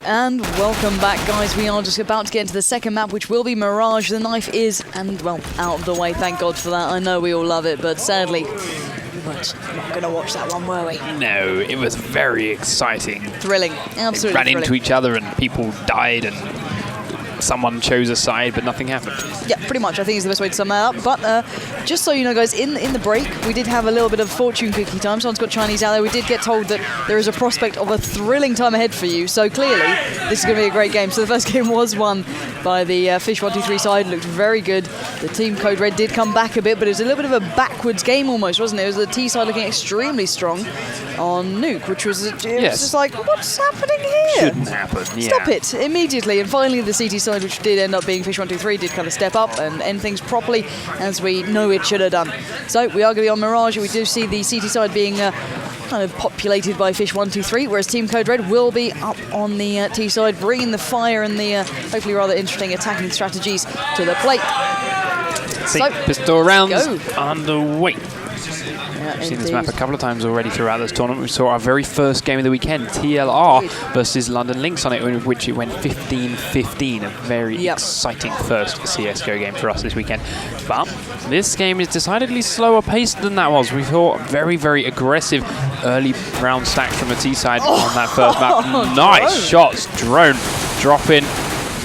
And welcome back, guys. We are just about to get into the second map, which will be Mirage. The knife is, and well, out of the way. Thank God for that. I know we all love it, but sadly, we weren't not going to watch that one, were we? No, it was very exciting. Thrilling, absolutely. They ran thrilling into each other and people died and someone chose a side, but nothing happened. Yeah, pretty much. I think is the best way to sum that up. But just so you know, guys, in the break, we did have a little bit of fortune cookie time. Someone's got Chinese out there. We did get told that there is a prospect of a thrilling time ahead for you. So clearly, this is going to be a great game. So the first game was won by the fish123 side. Looked very good. The Team Code Red did come back a bit, but it was a little bit of a backwards game almost, wasn't it? It was the T side looking extremely strong on Nuke, which was, was just like, what's happening here? Shouldn't happen, yeah. Stop it immediately. And finally, the CT side, which did end up being fish123, did kind of step up and end things properly, as we know it should have done. So we are going to be on Mirage. We do see the CT side being kind of populated by fish123, whereas Team Code Red will be up on the T side, bringing the fire and the hopefully rather interesting attacking strategies to the plate. So, pistol rounds underway. Yeah, We've seen this map a couple of times already throughout this tournament. We saw our very first game of the weekend, TLR versus London Lynx on it, in which it went 15-15. A very exciting first CSGO game for us this weekend. But this game is decidedly slower paced than that was. We saw very, very aggressive early round stacks from the T side on that first map. Nice shots. Drone dropping.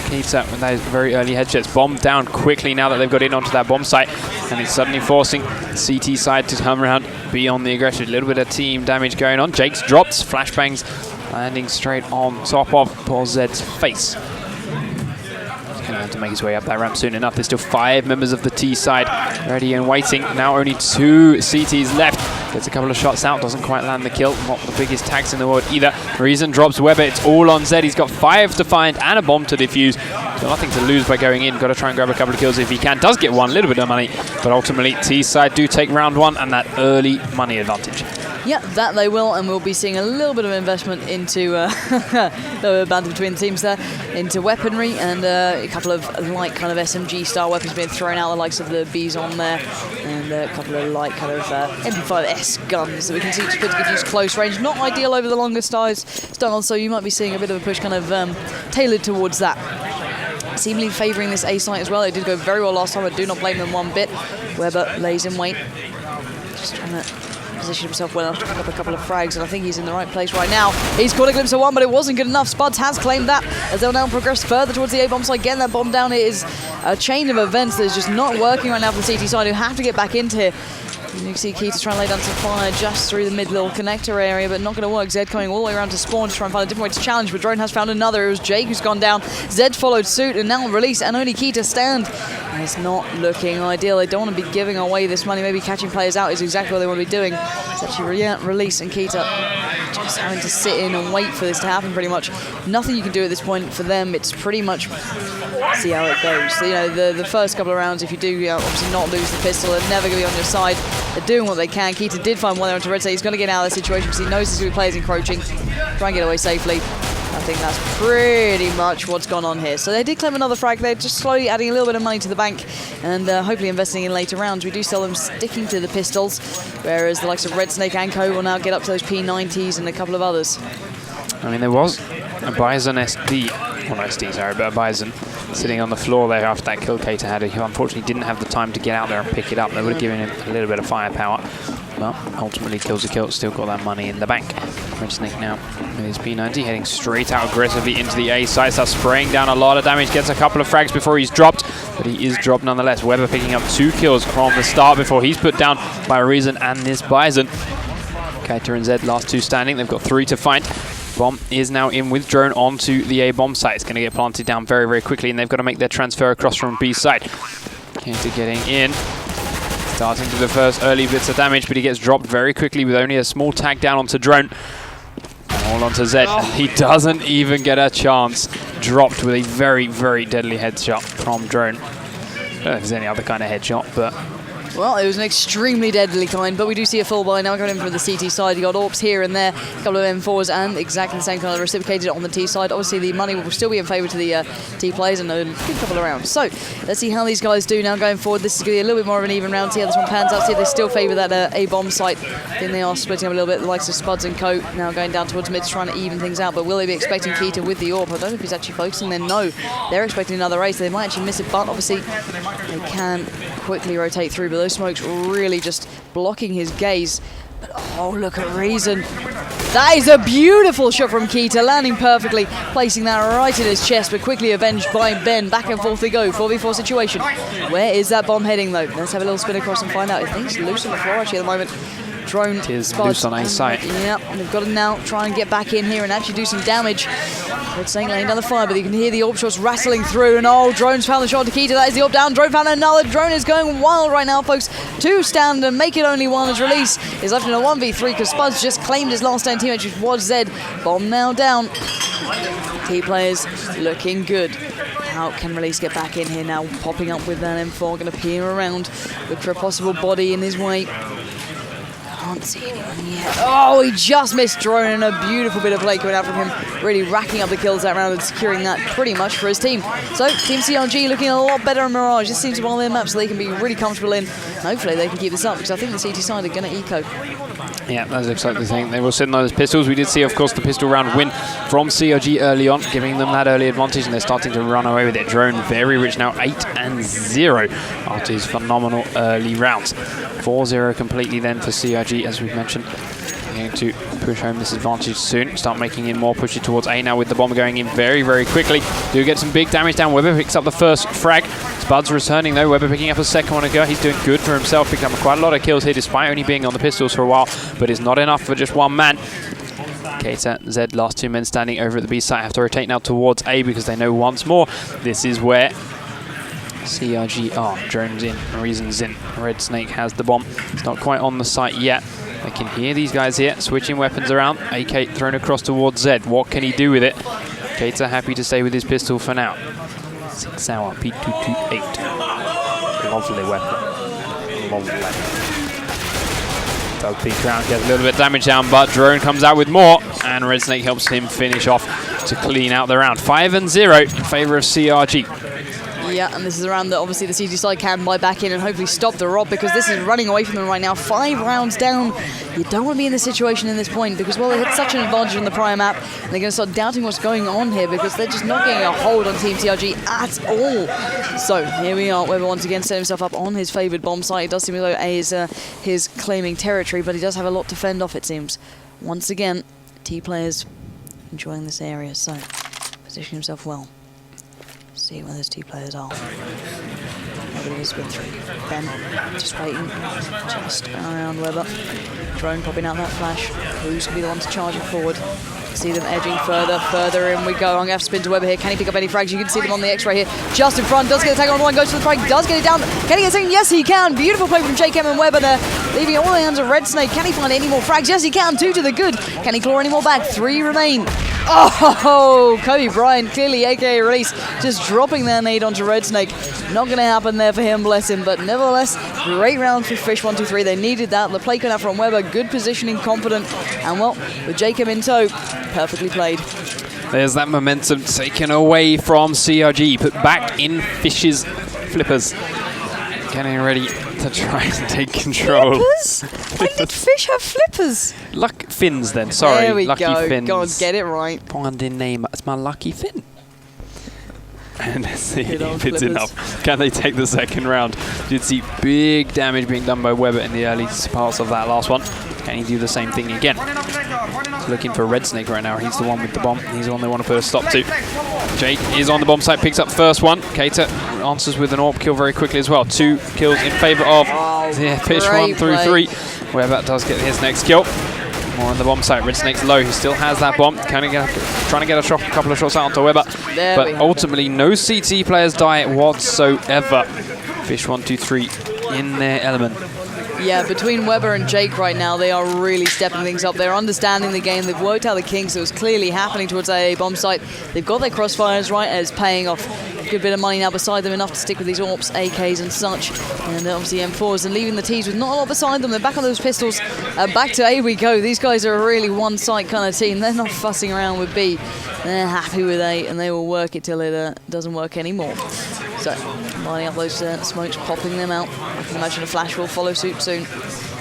Kita with those very early headshots. Bomb down quickly now that they've got in onto that bomb site, and it's suddenly forcing CT side to come around, be on the aggression. A little bit of team damage going on. Jake's drops, flashbangs landing straight on top of poor Zed's face. He's going to have to make his way up that ramp soon enough. There's still 5 members of the T side ready and waiting. Now only 2 CTs left. Gets a couple of shots out, doesn't quite land the kill. Not the biggest tags in the world either. Reason drops Weber. It's all on Zed. He's got 5 to find and a bomb to defuse. Got nothing to lose by going in. Got to try and grab a couple of kills if he can. Does get one, little bit of money, but ultimately T side do take round 1 and that early money advantage. Yeah, that they will, and we'll be seeing a little bit of investment into the banter between the teams there, into weaponry and a couple of light kind of SMG style weapons being thrown out, the likes of the Bison there, and a couple of light kind of MP5S guns that we can see just put to good use close range. Not ideal over the longer styles, so you might be seeing a bit of a push kind of tailored towards that. Seemingly favouring this A site as well. They did go very well last time. I do not blame them one bit. Weber lays in wait, just trying to position himself well enough to pick up a couple of frags, and I think he's in the right place right now. He's caught a glimpse of one, but it wasn't good enough. Spuds has claimed that as they'll now progress further towards the A-bomb side. Getting that bomb down, it is a chain of events that is just not working right now for the CT side, who have to get back into here. You can see Keita's trying to lay down some fire just through the mid-little connector area, but not going to work. Zed coming all the way around to spawn to try and find a different way to challenge, but Drone has found another. It was Jake who's gone down. Zed followed suit, and now Release and only Keita stand. And it's not looking ideal. They don't want to be giving away this money. Maybe catching players out is exactly what they want to be doing. It's actually Release and Keita just having to sit in and wait for this to happen, pretty much. Nothing you can do at this point for them. It's pretty much see how it goes. So, you know, the first couple of rounds, if you do obviously not lose the pistol, they're never going to be on your side. They're doing what they can. Keita did find one there onto Red, so he's going to get out of the situation because he knows there's going to be players encroaching. Try and get away safely. I think that's pretty much what's gone on here. So they did claim another frag. They're just slowly adding a little bit of money to the bank and hopefully investing in later rounds. We do sell them sticking to the pistols, whereas the likes of Red Snake and Co will now get up to those P90s and a couple of others. I mean, there was a Bison SD, well, not SD, sorry, but a Bison sitting on the floor there after that kill Keita had. He unfortunately didn't have the time to get out there and pick it up. They would have given him a little bit of firepower, but ultimately kills a kill, still got that money in the bank. Red Snake now with his P90 heading straight out aggressively into the A side, starts spraying down a lot of damage, gets a couple of frags before he's dropped, but he is dropped nonetheless. Weber picking up 2 kills from the start before he's put down by Reason and this Bison. Keita and Zed last 2 standing, they've got 3 to find. Bomb is now in with Drone onto the A-bomb site. It's going to get planted down very, very quickly, and they've got to make their transfer across from B side. Keita getting in, starting to do the first early bits of damage, but he gets dropped very quickly with only a small tag down onto Drone. All onto Zed. He doesn't even get a chance. Dropped with a very, very deadly headshot from Drone. I don't know if there's any other kind of headshot, but Well, it was an extremely deadly kind, but we do see a full buy now going in from the CT side. You got AWPs here and there, a couple of M4s, and exactly the same kind of reciprocated on the T side. Obviously, the money will still be in favour to the T players and a good couple of rounds. So, let's see how these guys do now going forward. This is going to be a little bit more of an even round. See how this one pans out. See if they still favour that A-bomb site. I think they are splitting up a little bit. The likes of Spuds and Co. now going down towards mid, trying to even things out. But will they be expecting Keita with the AWP? I don't know if he's actually focusing then. No, they're expecting another race. They might actually miss it, but obviously they can quickly rotate through. But those smokes really just blocking his gaze. But oh, look at Reason. That is a beautiful shot from Keita, landing perfectly, placing that right in his chest, but quickly avenged by Ben. Back and forth they go, 4v4 situation. Where is that bomb heading though? Let's have a little spin across and find out. I think it's loose on the floor actually at the moment. Drone is loose on A site. Yep, and they've got to now try and get back in here and actually do some damage. Red Snake laying down the fire, but you can hear the AWP shots rattling through, and oh, Drone's found the shot to Keita. That is the AWP down. Drone found another. Drone is going wild right now, folks. 2 stand and make it only 1 as release is left in a 1v3 because Spuds just claimed his last stand teammate, which was Zed. Bomb now down. T players looking good. How can Release get back in here now? Popping up with that M4, going to peer around, look for a possible body in his way. Can't see anyone yet. Oh, he just missed Drone, and a beautiful bit of play coming out from him, really racking up the kills that round and securing that pretty much for his team. So, TeamCRG looking a lot better in Mirage. This seems one of their maps they can be really comfortable in. Hopefully they can keep this up, because I think the CT side are going to eco. Yeah, that's exactly the thing. They were sitting on those pistols. We did see, of course, the pistol round win from CRG early on, giving them that early advantage, and they're starting to run away with it. Drone very rich now, 8-0 after his phenomenal early rounds. 4-0 completely then for CRG, as we've mentioned. Going to push home this advantage soon. Start making in more, push it towards A now with the bomb going in very, very quickly. Do get some big damage down. Weber picks up the first frag. Spuds returning though. Weber picking up a second one to go. He's doing good for himself, picking up quite a lot of kills here despite only being on the pistols for a while, but it's not enough for just one man. Keita, Zed, last 2 men standing over at the B site, have to rotate now towards A because they know once more this is where CRG are. Drone's in, Reason's in. Red Snake has the bomb. It's not quite on the site yet. I can hear these guys here switching weapons around. AK thrown across towards Zed. What can he do with it? Keita happy to stay with his pistol for now. 6 hour P228. Lovely weapon. Lovely. Does peek around, gets a little bit of damage down, but Drone comes out with more, and Red Snake helps him finish off to clean out the round. 5-0 in favour of CRG. Yeah, and this is a round that obviously the CG side can buy back in and hopefully stop the rob, because this is running away from them right now. 5 rounds down. You don't want to be in this situation in this point because, well, they had such an advantage on the prior map, and they're going to start doubting what's going on here because they're just not getting a hold on TeamCRG at all. So here we are. Weber once again set himself up on his favoured bomb site. It does seem as though A is his claiming territory, but he does have a lot to fend off, it seems. Once again, T players enjoying this area, so position himself well. See where those 2 players are. Nobody has been through. Ben just waiting, just around Weber. Drone popping out that flash. Who's going to be the one to charge it forward? See them edging further in we go. I'm going to have to spin to Weber here. Can he pick up any frags? You can see them on the X-ray here. Just in front, does get a tag on one, goes for the frag, does get it down. Can he get a second? Yes, he can. Beautiful play from JKM and Weber there, leaving it all in the hands of Red Snake. Can he find any more frags? Yes, he can. 2 to the good. Can he claw any more back? 3 remain. Oh, Kobe Bryant, clearly aka Release, just dropping their nade onto Red Snake. Not going to happen there for him, bless him, but nevertheless, great round for fish123. They needed that. The play coming out from Weber, good positioning, confident, and well, with Jacob in tow, perfectly played. There's that momentum taken away from CRG, put back in Fish's flippers. Getting ready to try and take control. Flippers? When did Fish have flippers? Fins then, sorry. There we lucky go. Fins. Go on, get it right. Bonding name, it's my lucky fin. And let's see Good if it's enough. Can they take the second round? Did see big damage being done by Weber in the early parts of that last one. Can he do the same thing again? He's looking for Red Snake right now. He's the one with the bomb. He's the one they want to put a stop to. Jake is on the bomb site, picks up first one. Keita answers with an AWP kill very quickly as well. 2 kills in favour of fish123. Weber does get his next kill. More on the bomb site. Red Snake's low. He still has that bomb. Trying to get a couple of shots out onto Weber. But ultimately, no CT players die whatsoever. Fish123 in their element. Yeah, between Weber and Jake right now, they are really stepping things up. They're understanding the game. They've worked out the kinks that was clearly happening towards AA bomb site. They've got their crossfires right, and it's paying off. A good bit of money now beside them, enough to stick with these AWPs, AKs and such. And obviously M4s, and leaving the Ts with not a lot beside them. They're back on those pistols. Back to A we go. These guys are a really one-site kind of team. They're not fussing around with B. They're happy with A, and they will work it till it doesn't work anymore. So, lining up those smokes, popping them out. I can imagine a flash will follow suit soon.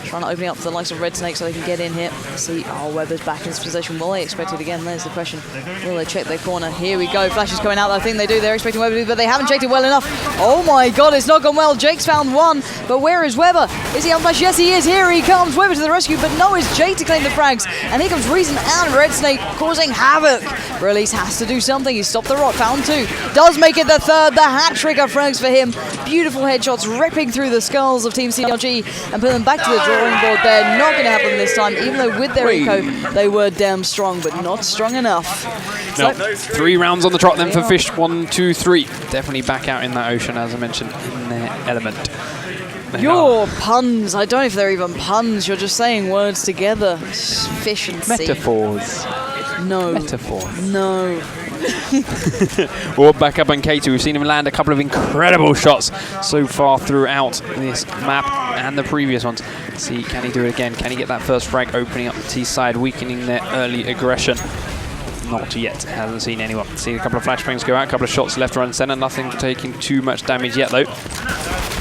Trying to open up the likes of Red Snake so they can get in here. See, Weber's back in his position. Will they expect it again? There's the question. Will they check their corner? Here we go. Flash is coming out. I think they do. They're expecting Weber to do, but they haven't checked it well enough. Oh my god, it's not gone well. Jake's found one, but where is Weber? Is he on flash? Yes, he is. Here he comes. Weber to the rescue, but no, it's Jake to claim the frags. And here comes Reason and Red Snake causing havoc. Release has to do something. He stopped the rot. Found two. Does make it the third. The hat trick of frags for him. Beautiful headshots ripping through the skulls of TeamCRG and put them back to the drawing board. They're not going to happen this time, even though with their eco, they were damn strong, but not strong enough. No, 3 rounds on the trot then for fish123. Definitely back out in that ocean, as I mentioned, in their element. Your puns, I don't know if they're even puns, you're just saying words together. Efficiency. Metaphors. No. Metaphors. No. Well, back up on K2. We've seen him land a couple of incredible shots so far throughout this map and the previous ones. Let's see, can he do it again? Can he get that first frag, opening up the T side, weakening their early aggression? Not yet. Hasn't seen anyone. Seen a couple of flashbangs go out, a couple of shots left, right, and center. Nothing taking too much damage yet, though.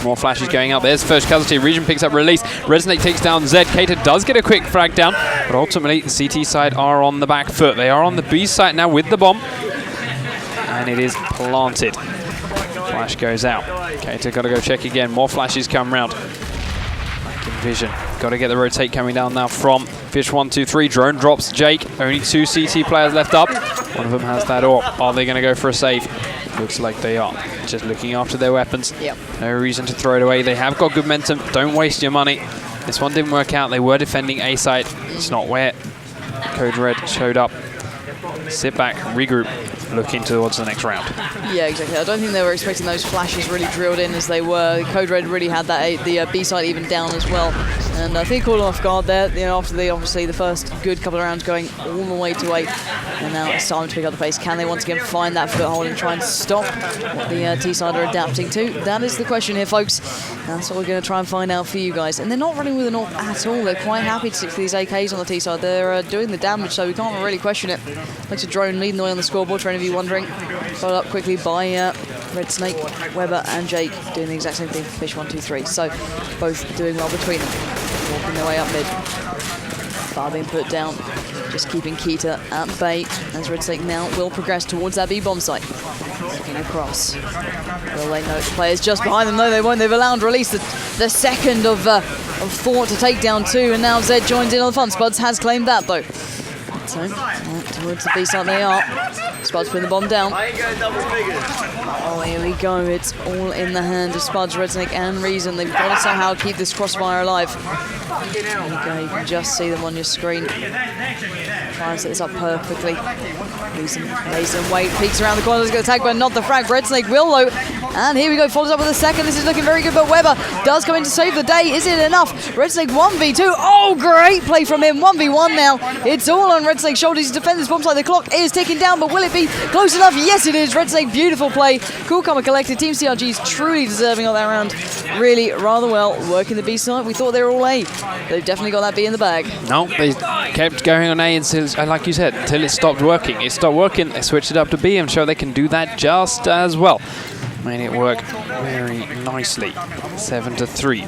More flashes going out. There's the first casualty. Region picks up release. Red Snake takes down Zed. Kater does get a quick frag down, but ultimately the CT side are on the back foot. They are on the B side now with the bomb, and it is planted. Flash goes out. Kater got to go check again. More flashes come round. Back in vision. Got to get the rotate coming down now from fish123. Drone drops Jake. Only 2 CT players left up. One of them has that AWP. Are they going to go for a save? Looks like they are. Just looking after their weapons. Yep. No reason to throw it away. They have got good momentum. Don't waste your money. This one didn't work out. They were defending A side. It's not where Code Red showed up. Sit back, regroup, looking towards the next round. Yeah, exactly. I don't think they were expecting those flashes really drilled in as they were. Code Red really had that the B side even down as well, and I think caught off guard there. You know, after obviously the first good couple of rounds going all the way to 8, and now it's time to pick up the pace. Can they once again find that foothold and try and stop what the T side are adapting to? That is the question here, folks. That's what we're going to try and find out for you guys. And they're not running with an AWP at all. They're quite happy to stick to these AKs on the T side. They're doing the damage, so we can't really question it. Looks a drone leading the way on the scoreboard for any of you wondering. Followed up quickly by Red Snake, Weber and Jake doing the exact same thing for fish123. So both doing well between them. Walking their way up mid. Bar being put down. Just keeping Keita at bay as Red Snake now will progress towards that B bomb site. Looking across. Will they know it's players just behind them? No, they won't. They've allowed release the second of Thought to take down 2, and now Zed joins in on the fun. Spuds has claimed that though. So towards the B side they are. Spuds putting the bomb down. Oh, here we go. It's all in the hand of Spuds, Red Snake and Reason. They've got to somehow keep this crossfire alive. There you go. You can just see them on your screen. Try and set this up perfectly. Reason lays in wait, peeks around the corner. He's going to tag, but not the frag. Red Snake will though. And here we go. Follows up with a second. This is looking very good, but Weber does come in to save the day. Is it enough? Red Snake 1v2. Oh, great play from him. 1v1 now. It's all on Red Snake's shoulders. He's defending this bomb site. The clock is ticking down, but will it be close enough? Yes, it is. Red Snake, beautiful play. Cool, calm and collected. TeamCRG is truly deserving of that round. Really, rather well. Working the B side. We thought they were all A. They've definitely got that B in the bag. No, they kept going on A until, like you said, until it stopped working. It stopped working. They switched it up to B and show they can do that just as well. Made it work very nicely. 7-3.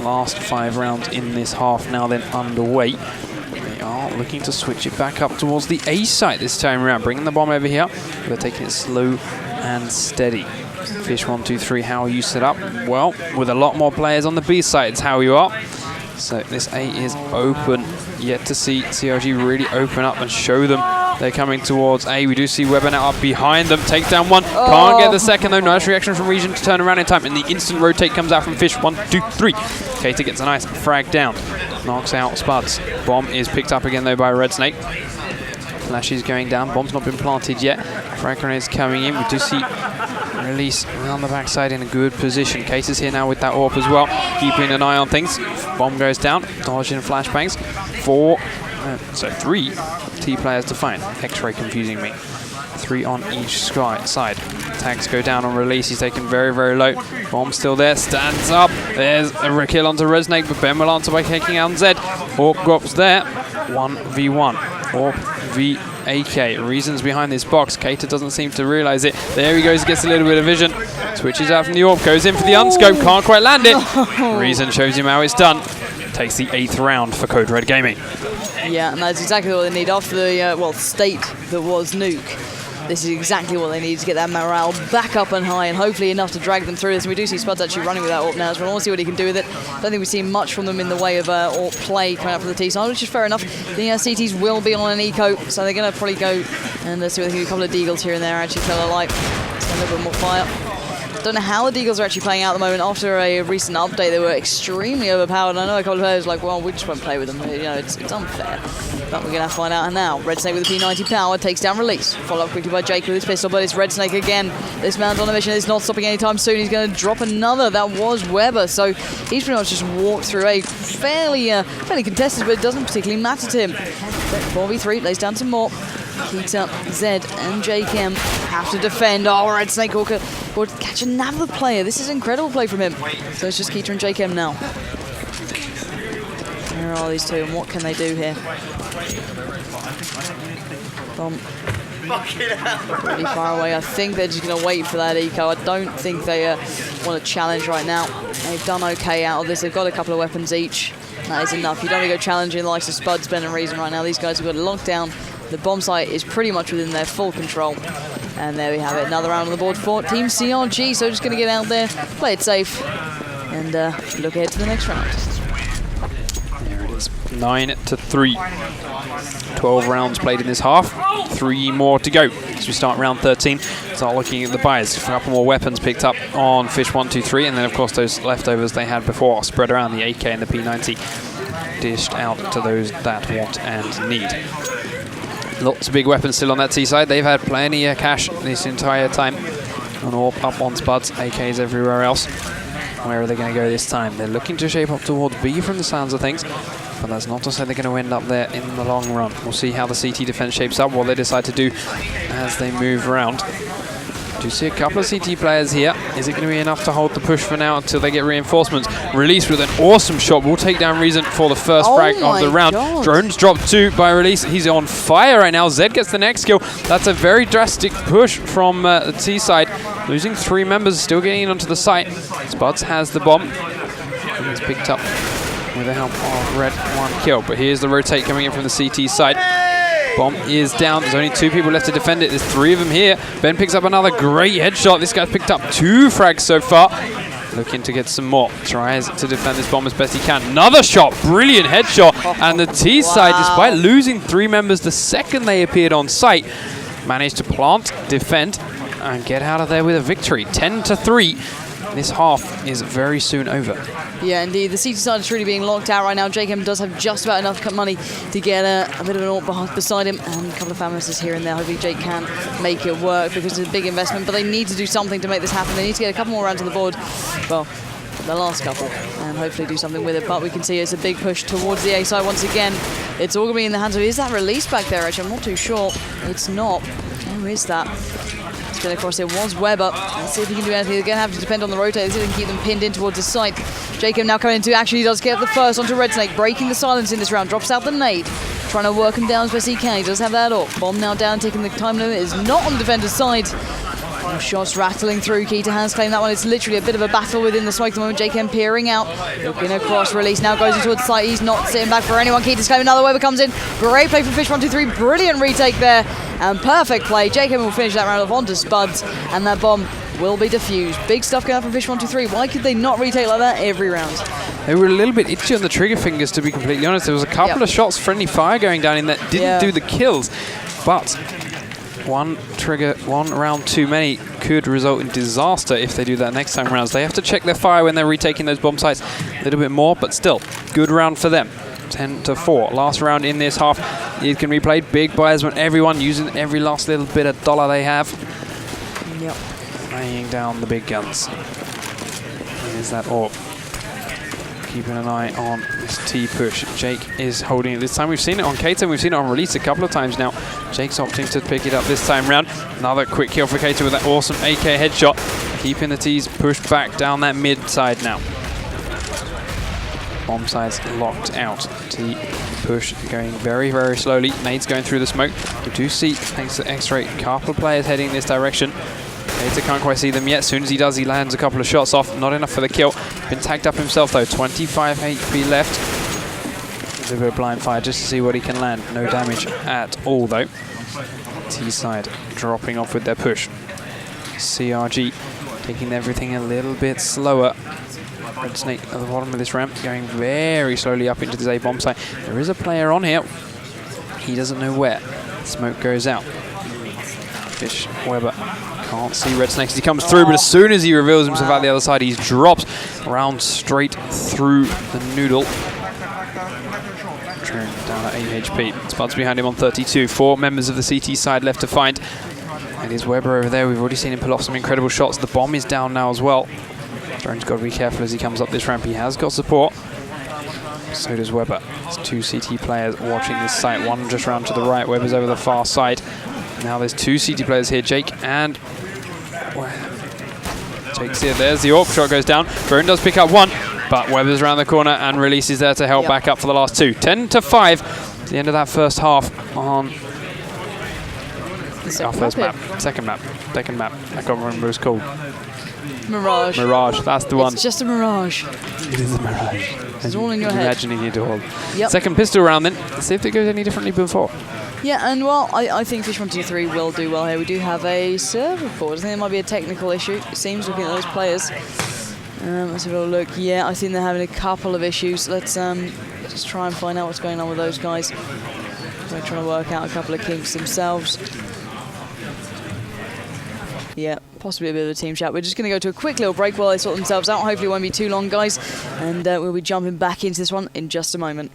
Last 5 rounds in this half now then underway. They are looking to switch it back up towards the A site this time around, bringing the bomb over here. They're taking it slow and steady. fish123, how are you set up? Well, with a lot more players on the B side, it's how you are. So this A is open. Yet to see CRG really open up and show them they're coming towards A. We do see Weber now up behind them. Take down 1. Oh. Can't get the second though. Nice reaction from Region to turn around in time. And the instant rotate comes out from fish123. Kater gets a nice frag down. Knocks out Spuds. Bomb is picked up again though by Red Snake. Flash is going down. Bomb's not been planted yet. Frag grenades coming in. We do see Release around the backside in a good position. Case is here now with that AWP as well, keeping an eye on things. Bomb goes down, dodging flashbangs. 3 T players to find. X-ray confusing me. 3 on each side. Tags go down on Release. He's taken very, very low. Bomb still there. Stands up. There's a kill onto Resnake, but Ben will answer by taking out Zed. AWP drops there. 1v1. AWP v AK. Reasons behind this box. Cater doesn't seem to realize it. There he goes. Gets a little bit of vision. Switches out from the AWP. Goes in for the unscope. Can't quite land it. Reason shows him how it's done. Takes the 8th round for Code Red Gaming. Yeah, and that's exactly what they need after the state that was Nuke. This is exactly what they need to get that morale back up and high, and hopefully enough to drag them through this. And we do see Spuds actually running with that AWP now, so we'll see what he can do with it. Don't think we've seen much from them in the way of AWP play coming up from the T side, which is fair enough. The CTs will be on an eco, so they're going to probably go and see what they can do. A couple of deagles here and there actually fell alight. A little bit more fire. Don't know how the deagles are actually playing out at the moment. After a recent update, they were extremely overpowered. I know a couple of players were like, well, we just won't play with them. You know, it's unfair. But we're going to have to find out. And now, Red Snake with the P90 power takes down Release. Followed up quickly by Jake with his pistol, but it's Red Snake again. This man's on a mission. It's not stopping anytime soon. He's going to drop another. That was Weber. So he's pretty much just walked through a fairly contested, but it doesn't particularly matter to him. 4v3, lays down some more. Keita, Zed, and JKM have to defend. Oh, Red Snake will catch another player. This is incredible play from him. So it's just Keita and JKM now. Where are these two, and what can they do here? Bomb. Pretty far away. I think they're just going to wait for that eco. I don't think they want to challenge right now. They've done okay out of this. They've got a couple of weapons each. That is enough. You don't want to go challenging the likes of Spuds, Ben, and Reason right now. These guys have got it locked down. The bomb site is pretty much within their full control. And there we have it. Another round on the board for TeamCRG. So just going to get out there, play it safe, and look ahead to the next round. There it is. 9-3. 12 rounds played in this half. 3 more to go as we start round 13. Start looking at the buys. A couple more weapons picked up on fish123, and then of course those leftovers they had before are spread around, the AK and the P90 dished out to those that want and need. Lots of big weapons still on that T side. They've had plenty of cash this entire time. And all up on Spuds, AKs everywhere else. Where are they going to go this time? They're looking to shape up towards B from the sounds of things. But that's not to say they're going to end up there in the long run. We'll see how the CT defense shapes up, what they decide to do as they move around. Do see a couple of CT players here. Is it going to be enough to hold the push for now until they get reinforcements? Release with an awesome shot. We'll take down Reason for the first frag of the round. God. Drones dropped 2 by Release. He's on fire right now. Zed gets the next kill. That's a very drastic push from the T side. Losing 3 members, still getting onto the site. Spuds has the bomb. He's picked up with the help of Red. 1 kill. But here's the rotate coming in from the CT side. Bomb is down. There's only 2 people left to defend it. There's 3 of them here. Ben picks up another great headshot. This guy's picked up 2 frags so far. Looking to get some more. Tries to defend this bomb as best he can. Another shot. Brilliant headshot. And the T side, despite losing 3 members the second they appeared on site, managed to plant, defend, and get out of there with a victory. 10-3. This half is very soon over. Yeah, indeed. The CT side is really being locked out right now. JKM does have just about enough money to get a bit of an AWP beside him and a couple of fan misses here and there. Hopefully Jake can make it work because it's a big investment, but they need to do something to make this happen. They need to get a couple more rounds on the board. Well, the last couple, and hopefully do something with it. But we can see it's a big push towards the A side once again. It's all going to be in the hands of... Is that Release back there, actually? I'm not too sure. It's not. Who is that? Across it was Weber. Let's see if he can do anything. They're going to have to depend on the rotate. They're going to keep them pinned in towards the site. Jacob now coming into action. He does get the first onto Red Snake, breaking the silence in this round. Drops out the nade. Trying to work him down as best he can. He does have that up. Bomb now down, taking the time limit. Is not on the defender's side. Shots rattling through. Keita has claimed that one. It's literally a bit of a battle within the smoke at the moment. JKM peering out. Looking across. Release now goes into the site. He's not sitting back for anyone. Keita's claiming another. Weber comes in. Great play from fish123. Brilliant retake there. And perfect play. JKM will finish that round off onto Spuds. And that bomb will be defused. Big stuff going up from fish123. Why could they not retake like that every round? They were a little bit itchy on the trigger fingers, to be completely honest. There was a couple of shots, friendly fire going down in that didn't do the kills. But... one trigger, 1 round too many could result in disaster if they do that next time rounds. They have to check their fire when they're retaking those bomb sites a little bit more, but still, good round for them. 10-4. Last round in this half. It can be played. Big buyers want everyone using every last little bit of dollar they have. Yep. Laying down the big guns. Here's that AWP. Keeping an eye on this T push. Jake is holding it this time. We've seen it on Kato, we've seen it on release a couple of times now. Jake's opting to pick it up this time round. Another quick kill for Kato with that awesome AK headshot. Keeping the T's pushed back down that mid side now. Bomb side's locked out. T push going very, very slowly. Nades going through the smoke. We do see, thanks to X-Ray, a couple of players heading this direction. Kato can't quite see them yet. As soon as he does, he lands a couple of shots off. Not enough for the kill. Been tagged up himself though. 25 HP left. A bit of blind fire just to see what he can land. No damage at all though. T side dropping off with their push. CRG taking everything a little bit slower. Red Snake at the bottom of this ramp, going very slowly up into this A bomb site. There is a player on here. He doesn't know where. Smoke goes out. Fish Weber can't see Red Snake as he comes through, but as soon as he reveals himself out the other side, he's dropped round straight through the noodle. Down at 8 HP. Spuds behind him on 32. 4 members of the CT side left to find. It is Weber over there. We've already seen him pull off some incredible shots. The bomb is down now as well. Drone's got to be careful as he comes up this ramp. He has got support. So does Weber. There's 2 CT players watching this site. One just round to the right. Weber's over the far side. Now there's 2 CT players here. Jake and... Jake's here. There's the AWP shot goes down. Drone does pick up one, but Weber's around the corner and Release is there to help back up for the last 2. 10-5. The end of that first half on our first map. Second map. I can't remember what it's called. Mirage. Mirage, that's the one. It's just a mirage. It is a mirage. It's all in your head. Imagining it all. Yep. Second pistol round then. Let's see if it goes any differently before. Yeah, and well, I think fish123 will do well here. We do have a server port. I think there might be a technical issue. It seems looking at those players. Let's have a look. Yeah, I think they're having a couple of issues. Let's just try and find out what's going on with those guys. They're trying to work out a couple of kinks themselves. Yeah, possibly a bit of a team chat. We're just going to go to a quick little break while they sort themselves out. Hopefully it won't be too long, guys. And we'll be jumping back into this one in just a moment.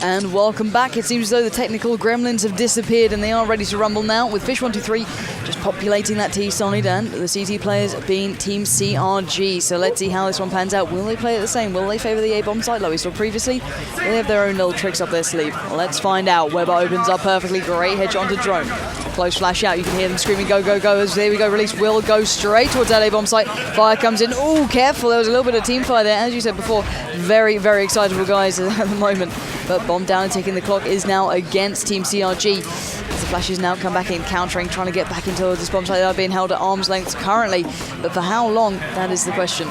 And welcome back. It seems as though the technical gremlins have disappeared and they are ready to rumble now with fish123 just populating that T-side and the CT players being TeamCRG. So let's see how this one pans out. Will they play it the same? Will they favour the A-bomb site like we saw previously? Will they have their own little tricks up their sleeve? Well, let's find out. Weber opens up perfectly. Great headshot onto Drone. Close flash out. You can hear them screaming, go, go, go. As there we go. Release will go straight towards that A-bomb site. Fire comes in. Oh, careful. There was a little bit of team fire there. As you said before, very, very excitable guys at the moment. But bomb down and taking the clock is now against TeamCRG. As the flashes now come back in, countering, trying to get back into this bomb site. They are being held at arm's length currently. But for how long? That is the question.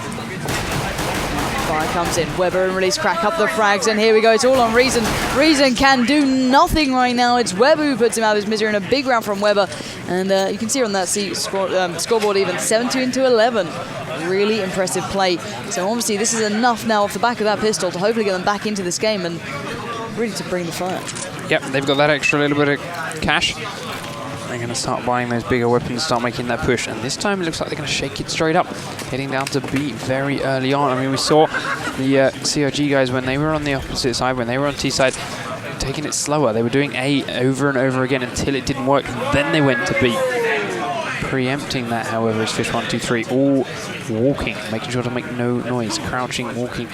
Fire comes in. Weber and Release crack up the frags. And here we go. It's all on Reason. Reason can do nothing right now. It's Weber who puts him out of his misery in a big round from Weber. And you can see on that scoreboard even 17-11. Really impressive play. So obviously this is enough now off the back of that pistol to hopefully get them back into this game and really to bring the fire. Yep, they've got that extra little bit of cash. They're going to start buying those bigger weapons, start making that push. And this time it looks like they're going to shake it straight up, heading down to B very early on. I mean, we saw the CRG guys when they were on the opposite side, when they were on T side, taking it slower. They were doing A over and over again until it didn't work. Then they went to B. Preempting that, however, is fish123, all walking, making sure to make no noise, crouching, walking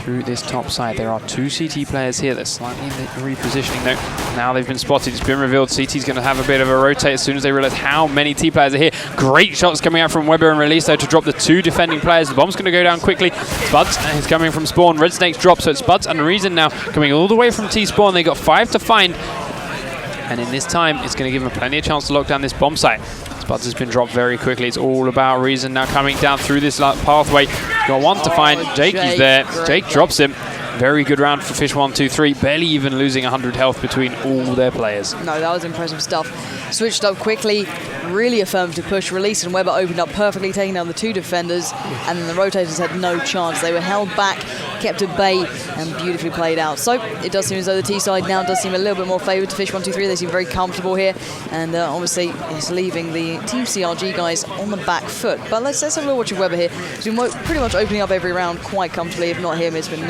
through this top side. There are 2 CT players here. They're slightly repositioning though. Now they've been spotted. It's been revealed. CT's going to have a bit of a rotate as soon as they realize how many T players are here. Great shots coming out from Weber and Release though to drop the 2 defending players. The bomb's going to go down quickly. Spuds is coming from spawn. Red Snake's drop, so it's Spuds and Reason now coming all the way from T spawn. They got 5 to find. And in this time, it's going to give them plenty of chance to lock down this bomb site. Spuds has been dropped very quickly. It's all about Reason now coming down through this pathway. Got 1 to find. Jake is there. Jake drops him. Very good round for fish123. Barely even losing 100 health between all their players. No, that was impressive stuff. Switched up quickly. Really affirmative push. Release and Weber opened up perfectly, taking down the 2 defenders. And then the rotators had no chance. They were held back kept at bay and beautifully played out. So it does seem as though the T side now does seem a little bit more favoured to fish123. They seem very comfortable here, and obviously it's leaving the TeamCRG guys on the back foot. But let's have a little watch of Weber here. He's been pretty much opening up every round quite comfortably. If not him, it's been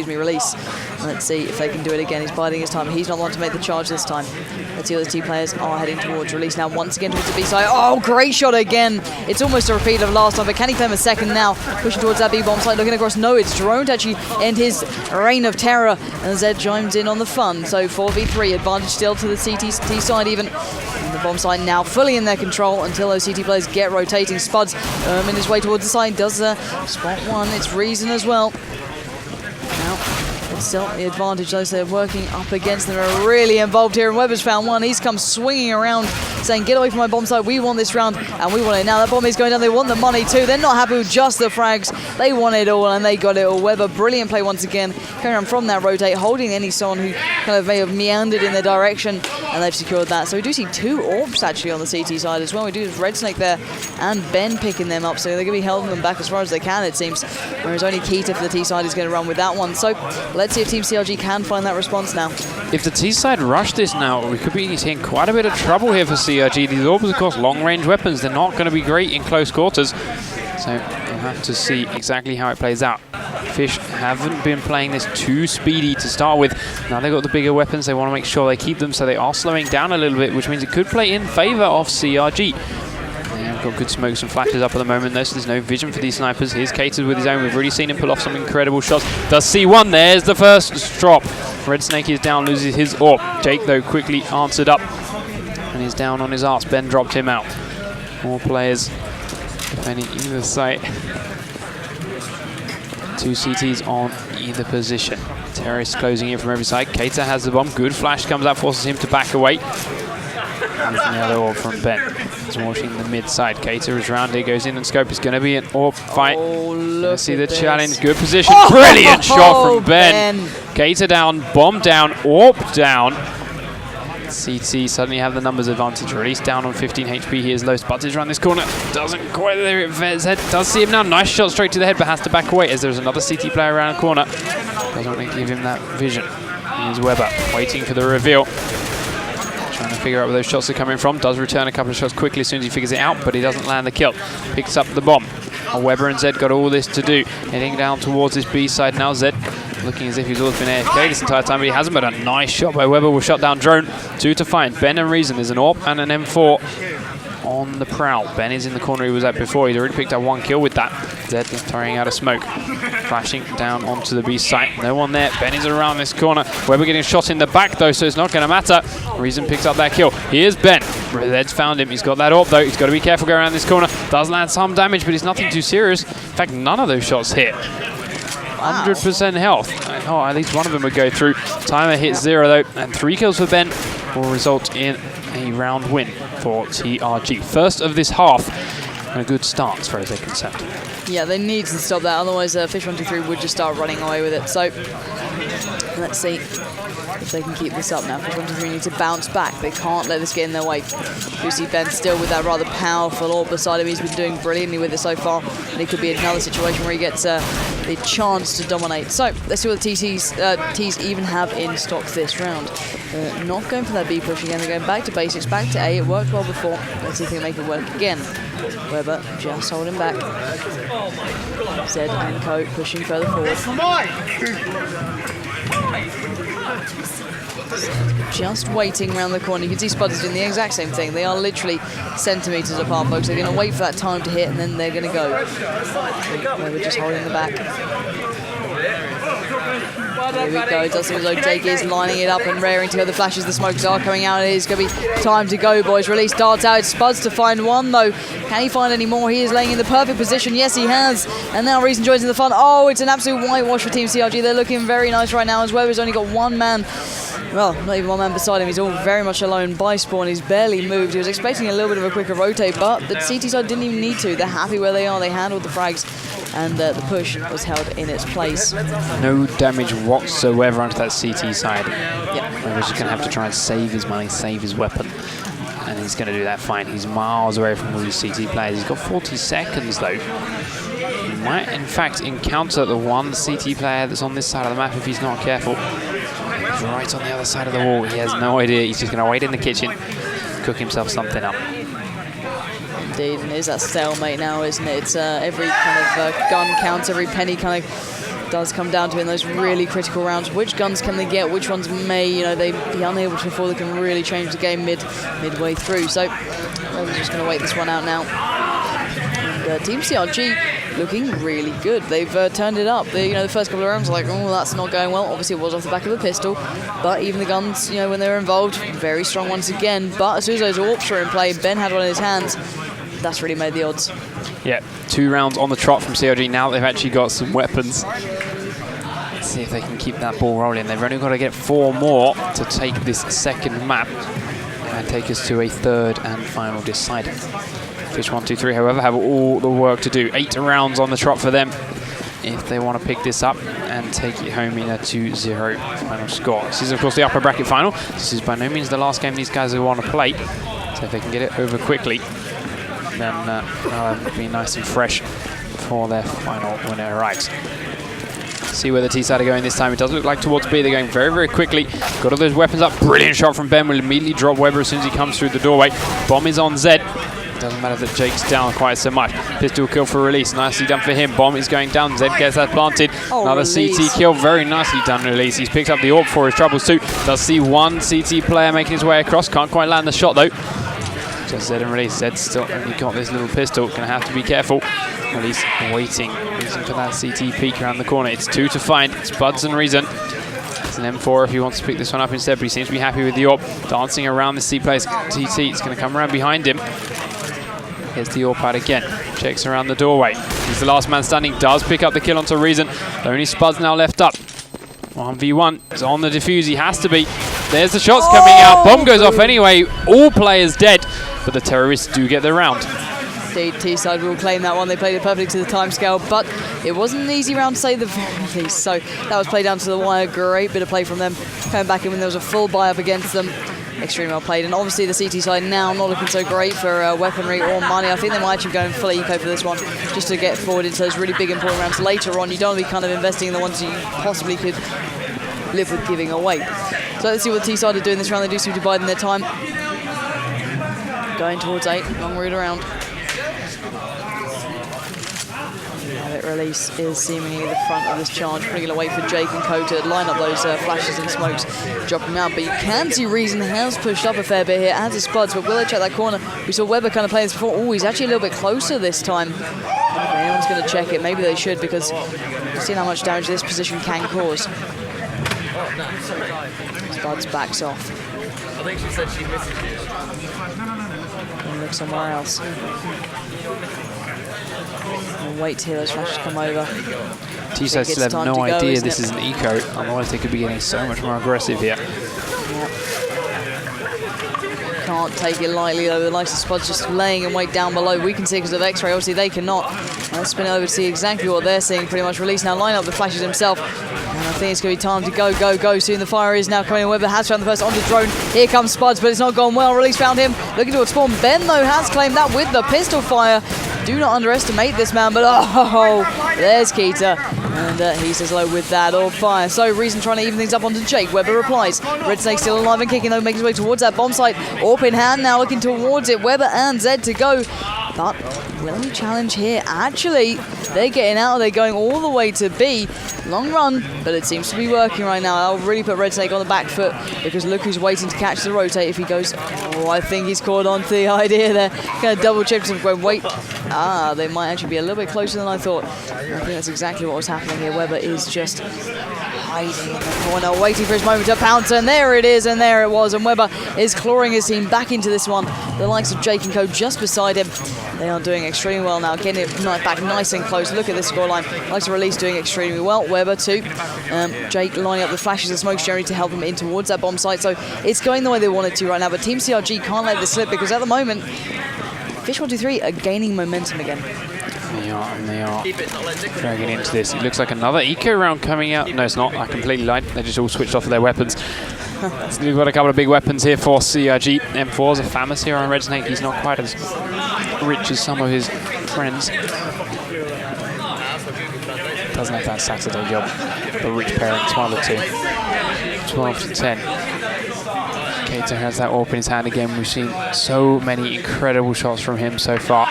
Release. Let's see if they can do it again. He's biding his time. He's not the one to make the charge this time. Let's see, the two players are heading towards Release now. Once again towards the B side. Oh, great shot again. It's almost a repeat of last time, but can he claim a second now? Pushing towards that B-bomb side, looking across. No, it's Drone to actually end his reign of terror, and Zed chimes in on the fun. So 4v3, advantage still to the CT side even. And the bomb side now fully in their control until those CT players get rotating. Spuds in his way towards the side, does spot one. It's Reason as well. Now, it's still the advantage, those that are working up against them are really involved here, and Weber's found one. He's come swinging around saying, get away from my bomb site, we want this round, and we want it now. That bomb is going down, they want the money too. They're not happy with just the frags, they want it all, and they got it all. Weber, brilliant play once again, carrying on from that rotate, holding any someone who kind of may have meandered in their direction, and they've secured that. So we do see two AWPs actually on the CT side as well. We do have Red Snake there, and Ben picking them up, so they're going to be holding them back as far as they can, it seems, whereas only Keita for the T side is going to run with that one. So let's see if TeamCRG can find that response now. If the T side rush this now, we could be seeing quite a bit of trouble here for CRG. These AWPs, of course, long-range weapons. They're not going to be great in close quarters. So we'll have to see exactly how it plays out. Fish haven't been playing this too speedy to start with. Now they've got the bigger weapons. They want to make sure they keep them, so they are slowing down a little bit, which means it could play in favor of CRG. They've got good smokes and flashes up at the moment, though, so there's no vision for these snipers. Here's Cater with his own. We've already seen him pull off some incredible shots. Does see one. There's the first drop. Red Snake is down, loses his AWP. Jake, though, quickly answered up, and he's down on his arse. Ben dropped him out. More players defending either side. Two CTs on either position. Terrorists closing in from every side. Cater has the bomb. Good flash comes out, forces him to back away. And the other AWP from Ben. He's watching the mid side. Cater is round here, goes in and scope. It's going to be an AWP fight. Look see the this. challenge. Good position. Brilliant shot from Ben. Cater down, bomb down, AWP down. CT suddenly have the numbers advantage. Release down on 15 HP. Here's low spottage around this corner. Doesn't quite there. Zed does see him now. Nice shot straight to the head, but has to back away as there's another CT player around the corner. Doesn't want to give him that vision. Here's Weber waiting for the reveal. Trying to figure out where those shots are coming from. Does return a couple of shots quickly as soon as he figures it out, but he doesn't land the kill. Picks up the bomb. Weber and Zed got all this to do. Heading down towards this B side now. Zed looking as if he's always been AFK this entire time, but he hasn't. But a nice shot by Weber will shut down Drone. Two to find. Ben and Reason. There's an AWP and an M4 on the prowl. Ben is in the corner he was at before. He's already picked up one kill with that. Zed throwing out a smoke. Flashing down onto the B site. No one there. Ben is around this corner. Weber getting shot in the back though, so it's not going to matter. Reason picks up that kill. Here's Ben. Zed's found him. He's got that AWP though. He's got to be careful going around this corner. Does land some damage, but it's nothing too serious. In fact, none of those shots hit. 100% health. Oh, at least one of them would go through. Timer hits 0 though, and 3 kills for Ben will result in a round win for TRG. First of this half, and a good start as far as they're concerned. Yeah, they need to stop that, otherwise fish123 would just start running away with it. So let's see if they can keep this up now. fish123 need to bounce back. They can't let this get in their way. You see Ben still with that rather powerful AWP beside him. He's been doing brilliantly with it so far, and it could be another situation where he gets the chance to dominate. So let's see what the T's even have in stock this round. Not going for that B push again. They're going back to basics, back to A. It worked well before. Let's see if they can make it work again. Weber just holding back. Zed and Co pushing further forward. Just waiting around the corner. You can see Spuds doing the exact same thing. They are literally centimetres apart, folks. They're going to wait for that time to hit, and then they're going to go. We're just holding the back. There we go. It does seem as though Jake is lining it up and raring to go. The flashes, the smokes are coming out. It is going to be time to go, boys. Release darts out. It's Spuds to find one, though. Can he find any more? He is laying in the perfect position. Yes, he has. And now Reason joins in the fun. Oh, it's an absolute whitewash for TeamCRG. They're looking very nice right now, as Weber's only got one man. Well, not even one man beside him. He's all very much alone by spawn. He's barely moved. He was expecting a little bit of a quicker rotate, but the CT side didn't even need to. They're happy where they are. They handled the frags, and the push was held in its place. No damage whatsoever onto that CT side. Yep. Weber's just going to have to try and save his money, save his weapon. And he's going to do that fine. He's miles away from all these CT players. He's got 40 seconds, though. might, in fact, encounter the one CT player that's on this side of the map if he's not careful. He's right on the other side of the wall. He has no idea. He's just going to wait in the kitchen, cook himself something up. Indeed, and it is that stalemate now, isn't it? It's every kind of gun count, every penny kind of does come down to in those really critical rounds. Which guns can they get? Which ones may, you know, they be unable to before they can really change the game midway through. So we're just going to wait this one out now. And TeamCRG looking really good. They've turned it up. The first couple of rounds were like, oh, that's not going well. Obviously, it was off the back of a pistol, but even the guns, you know, when they were involved, very strong once again. But as soon as those AWPs were in play, Ben had one in his hands. That's really made the odds. Yeah, 2 rounds on the trot from CRG. Now they've actually got some weapons. Let's see if they can keep that ball rolling. They've only got to get 4 more to take this second map and take us to a third and final decider. fish123, however, have all the work to do. 8 rounds on the trot for them if they want to pick this up and take it home in a 2-0 final score. This is, of course, the upper bracket final. This is by no means the last game these guys will want to play. So if they can get it over quickly, then that'll be nice and fresh for their final when it arrives. See where the T side are going this time. It does look like towards B. They're going very, very quickly. Got all those weapons up. Brilliant shot from Ben. Will immediately drop Weber as soon as he comes through the doorway. Bomb is on Zed. Doesn't matter that Jake's down quite so much. Pistol kill for Release. Nicely done for him. Bomb is going down. Zed gets that planted. Another Release. CT kill. Very nicely done, Release. He's picked up the AWP for his troubles too. Does see one CT player making his way across. Can't quite land the shot though. Just Zed and Release. Zed's still only got this little pistol. Gonna have to be careful. Release waiting for that CT peek around the corner. It's 2 to find. It's Buds and Reason. It's an M4 if he wants to pick this one up instead, but he seems to be happy with the AWP. Dancing around the C player's TT. It's going to come around behind him. Here's the AWP out again. Checks around the doorway. He's the last man standing. Does pick up the kill onto Reason. Only Spuds now left up. 1v1. It's on the defuse. He has to be. There's the shots coming out. Bomb goes off anyway. All players dead, but the terrorists do get the round. Indeed, T-side will claim that one. They played it perfectly to the timescale, but it wasn't an easy round to say the very least. So that was played down to the wire. Great bit of play from them. Coming back in when there was a full buy up against them. Extremely well played. And obviously the CT side now not looking so great for weaponry or money. I think they might actually go in full eco for this one, just to get forward into those really big important rounds later on. You don't want to be kind of investing in the ones you possibly could live with giving away. So let's see what the T-side are doing this round. They do seem to be biding their time. Going towards 8, long route around. Release is seemingly the front of this charge. Probably going to wait for Jake and Co to line up those flashes and smokes, drop them out. But you can see Reason has pushed up a fair bit here, as is Spuds, but will they check that corner? We saw Weber kind of playing this before. Oh, he's actually a little bit closer this time. If anyone's going to check it, maybe they should, because you've seen how much damage this position can cause. Spuds backs off. I think she said she misses you. And look somewhere else. We'll wait till those flashes come over. T-side still have no idea this is an eco, otherwise they could be getting so much more aggressive here. Yep. Can't take it lightly though. The likes of Spuds just laying in wait down below. We can see because of X-ray. Obviously they cannot. Let's spin it over to see exactly what they're seeing. Pretty much Release now line up the flashes himself. And I think it's going to be time to go, go, go. Soon the fire is now coming in. Weber has found the first onto the drone. Here comes Spuds, but it's not gone well. Release found him. Looking towards spawn. Ben though has claimed that with the pistol fire. Do not underestimate this man, but oh, there's Keita. And he says hello with that AWP fire. So Reason trying to even things up onto Jake. Weber replies. Red Snake still alive and kicking though, making his way towards that bomb site. AWP in hand now, looking towards it. Weber and Zed to go. But will he challenge here? Actually, they're getting out. They're going all the way to B. Long run, but it seems to be working right now. That'll really put Red Snake on the back foot, because look who's waiting to catch the rotate if he goes. Oh, I think he's caught on to the idea there. Going to double check him. Going, wait. They might actually be a little bit closer than I thought. I think that's exactly what was happening here. Weber is just hiding in the corner, waiting for his moment to pounce, and there it is, and there it was. And Weber is clawing his team back into this one. The likes of Jake and Co just beside him. They are doing extremely well now, getting it back nice and close. Look at this scoreline. Likes of Release doing extremely well. Weber too. Jake lining up the flashes and smokes generally to help them in towards that bomb site. So it's going the way they want it to right now. But TeamCRG can't let this slip, because at the moment, fish123 are gaining momentum again. They are dragging into this. It looks like another eco round coming out. No, it's not. I completely lied. They just all switched off of their weapons. So we've got a couple of big weapons here for CRG. M4's a famous here on Red Snake. He's not quite as rich as some of his friends. doesn't have that Saturday job. The rich parents, one of the two. 12 to 10. Keita has that AWP in his hand again. We've seen so many incredible shots from him so far.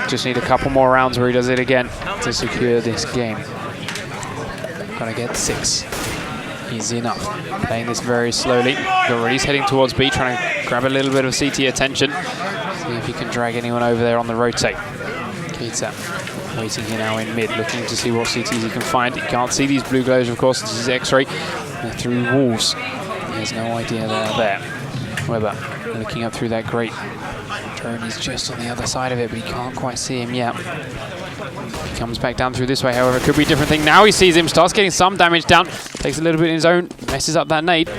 Just need a couple more rounds where he does it again to secure this game. Gonna get 6. Easy enough. Playing this very slowly. Already heading towards B, trying to grab a little bit of CT attention. See if he can drag anyone over there on the rotate. Keita waiting here now in mid, looking to see what CTs he can find. He can't see these blue glows, of course. This is X-ray. They're through walls. He has no idea they're there. Weber looking up through that grate. Drone is just on the other side of it, but he can't quite see him yet. He comes back down through this way, however, it could be a different thing. Now he sees him, starts getting some damage down, takes a little bit in his own, messes up that nade.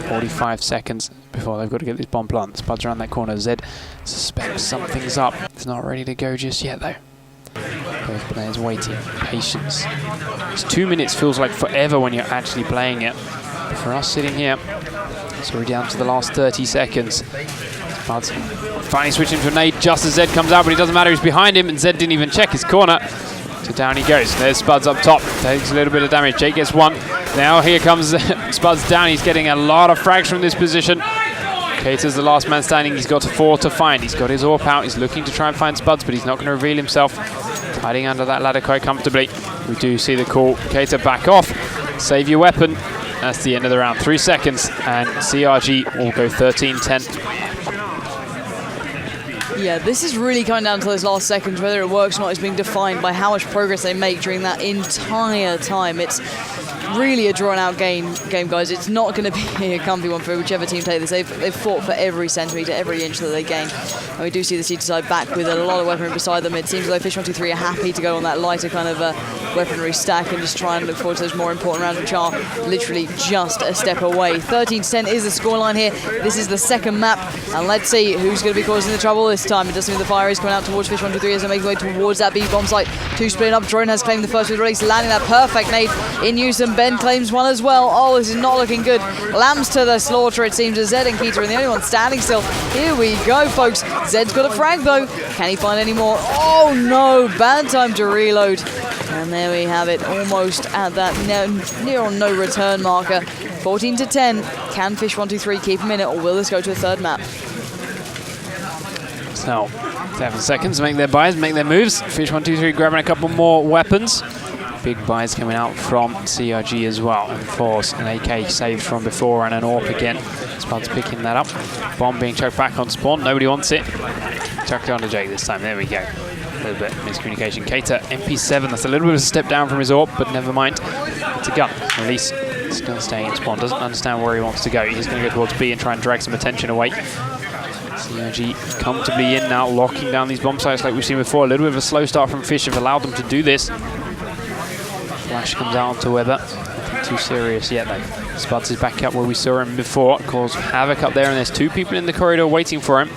45 seconds before they've got to get this bomb plant. Spuds around that corner. Zed suspects something's up. It's not ready to go just yet, though. Both players waiting. Patience. It's 2 minutes feels like forever when you're actually playing it. But for us sitting here, it's already down to the last 30 seconds. Spuds finally switching to a nade just as Zed comes out, but it doesn't matter. He's behind him, and Zed didn't even check his corner. So down he goes. There's Spuds up top. Takes a little bit of damage. Jake gets 1. Now here comes Spuds down. He's getting a lot of frags from this position. Keita's the last man standing. He's got 4 to find. He's got his AWP out. He's looking to try and find Spuds, but he's not going to reveal himself. Hiding under that ladder quite comfortably. We do see the call. Keita, back off. Save your weapon. That's the end of the round. 3 seconds, and CRG will go 13-10. Yeah, this is really coming down to those last seconds. Whether it works or not is being defined by how much progress they make during that entire time. It's really a drawn-out game, guys. It's not going to be a comfy one for whichever team take this. They've fought for every centimetre, every inch that they gain. And we do see the CT side back with a lot of weaponry beside them. It seems as though fish123 are happy to go on that lighter kind of weaponry stack and just try and look forward to those more important rounds, which are literally just a step away. 13-10 is the scoreline here. This is the second map, and let's see who's going to be causing the trouble this time. It does seem the fire is coming out towards fish123 as they make their way towards that B bomb site. 2 splitting up. Drone has claimed the first with release, landing that perfect nade in use, and Ben claims 1 as well. Oh, this is not looking good. Lambs to the slaughter, it seems, as Zed and Keita are the only ones standing still. Here we go, folks. Zed's got a frag, though. Can he find any more? Oh, no. Bad time to reload. And there we have it, almost at that near or no return marker. 14-10. Can fish123 keep him in it, or will this go to a third map? So, 7 seconds, make their buys, make their moves. fish123 grabbing a couple more weapons. Big buys coming out from CRG as well. And of course, an AK saved from before and an AWP again. Spuds picking that up. Bomb being chucked back on spawn. Nobody wants it. Chucked it onto Jake this time. There we go. A little bit of miscommunication. Keita, MP7. That's a little bit of a step down from his AWP, but never mind. It's a gun. Release. Still staying in spawn. Doesn't understand where he wants to go. He's going to go towards B and try and drag some attention away. CRG comfortably in now, locking down these bomb sites like we've seen before. A little bit of a slow start from Fish have allowed them to do this. Flash comes out onto Weber. Nothing too serious yet though. Spuds is back up where we saw him before. Caused havoc up there, and there's 2 people in the corridor waiting for him.